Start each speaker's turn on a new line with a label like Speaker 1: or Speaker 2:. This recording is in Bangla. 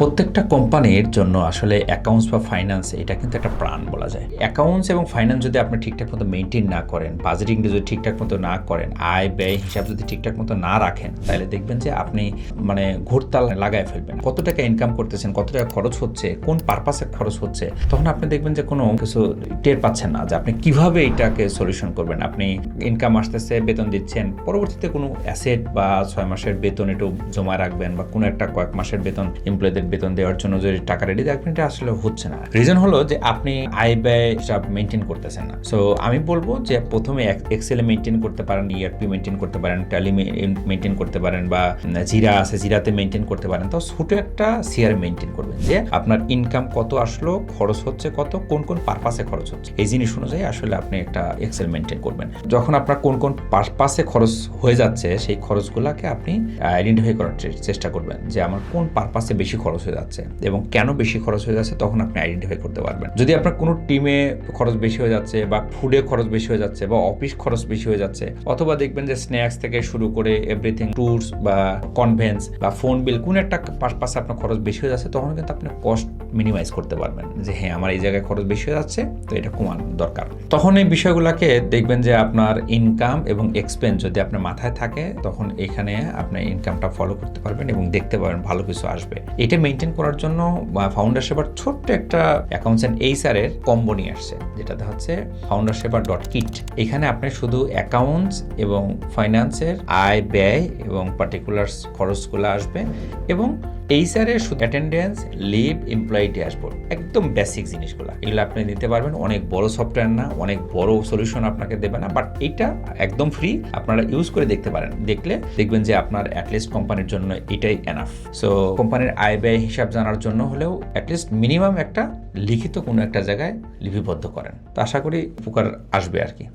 Speaker 1: প্রত্যেকটা কোম্পানির জন্য আসলে অ্যাকাউন্টস বা ফাইন্যান্স এটা কিন্তু একটা প্রাণ বলা যায়। অ্যাকাউন্টস এবং ফাইন্যান্স যদি আপনি ঠিকঠাক মতো মেনটেন না করেন, বাজেটিং যদি ঠিকঠাক মতো না করেন, আয় ব্যয় হিসাব যদি ঠিকঠাক মতো না রাখেন, তাহলে দেখবেন যে আপনি ঘুরতাল লাগায় ফেলবেন। কত টাকা ইনকাম করতেছেন, কত টাকা খরচ হচ্ছে, কোন পারপাসে খরচ হচ্ছে, তখন আপনি দেখবেন যে কোনো কিছু টের পাচ্ছেন না যে আপনি কিভাবে এটাকে সলিউশন করবেন। আপনি ইনকাম আসতেছে, বেতন দিচ্ছেন, পরবর্তীতে কোনো অ্যাসেট বা 6 মাসের বেতন একটু জমা রাখবেন বা কোনো একটা কয়েক মাসের বেতন এমপ্লয়ীদের বেতন দেওয়ার জন্য যদি টাকা রেডি রাখবেন, এটা আসলে হচ্ছে না। রিজন হলো যে আপনি আয় ব্যয় সব মেনটেন করতেছেন না। সো আমি বলবো যে প্রথমে এক্সেলে মেনটেন করতে পারেন, ইআরপি মেনটেন করতে পারেন, ট্যালি মেনটেন করতে পারেন, বা জিরা আছে জিরাতে মেনটেন করতে পারেন। তো ছোট একটা সিআর মেনটেন করবেন যে আপনার ইনকাম কত আসলো, খরচ হচ্ছে কত, কোন কোন পারপাসে খরচ হচ্ছে, এই জিনিস অনুযায়ী আসলে আপনি একটা এক্সেল মেনটেন করবেন। যখন আপনার কোন কোন পারপাসে খরচ হয়ে যাচ্ছে, সেই খরচগুলোকে আপনি আইডেন্টিফাই করার চেষ্টা করবেন যে আমার কোন পারপাসে বেশি খরচ হয়ে যাচ্ছে এবং কেন বেশি খরচ হয়ে যাচ্ছে, তখন আপনি আইডেন্টিফাই করতে পারবেন। যদি আপনার কোনো টিমে খরচ বেশি হয়ে যাচ্ছে, বা ফুডে খরচ বেশি হয়ে যাচ্ছে, বা অফিস খরচ বেশি হয়ে যাচ্ছে, অথবা দেখবেন যে স্ন্যাক্স থেকে শুরু করে এভরিথিং, ট্যুরস বা কনভেন্স বা ফোন বিল, কোন একটা পারপাসে আপনার খরচ বেশি হয়ে যাচ্ছে, তখন কিন্তু আপনি কস্ট মিনিমাইজ করতে পারবেন যে হ্যাঁ, আমার এই জায়গায় খরচ বেশি হয়ে যাচ্ছে, তো এটা কমানো দরকার। তখন এই বিষয়গুলোকে দেখবেন যে আপনার ইনকাম এবং এক্সপেন্স যদি আপনার মাথায় থাকে, তখন এখানে আপনি ইনকামটা ফলো করতে পারবেন এবং দেখতে পারবেন ভালো কিছু আসবে। এটা মেনটেন করার জন্য ফাউন্ডার শেপার ছোট্ট একটা অ্যাকাউন্টস এন্ড এইচআর এর কম্বো নিয়ে আসছে, যেটাতে হচ্ছে foundershepard.kit। এখানে আপনি শুধু অ্যাকাউন্টস এবং ফাইন্যান্সের আয় ব্যয় এবং পার্টিকুলার খরচগুলো আসবে, এবং এইচআর এর শুধু অ্যাটেন্ডেন্স, লিভ, এমপ্লয়ি ড্যাশবোর্ড, একদম বেসিক জিনিসগুলো, এগুলো আপনি নিতে পারবেন। অনেক বড় সফটওয়্যার না, অনেক বড় সলিউশন আপনাকে দেবে না, বাট এটা একদম ফ্রি, আপনারা ইউজ করে দেখতে পারেন। দেখলে দেখবেন যে আপনার অ্যাটলিস্ট কোম্পানির জন্য এটাই এনাফ। সো কোম্পানির আয় ব্যয় হিসাব জানার জন্য হলেও অ্যাটলিস্ট মিনিমাম একটা লিখিত কোনো একটা জায়গায় লিপিবদ্ধ করেন, তো আশা করি উপকার আসবে আর কি।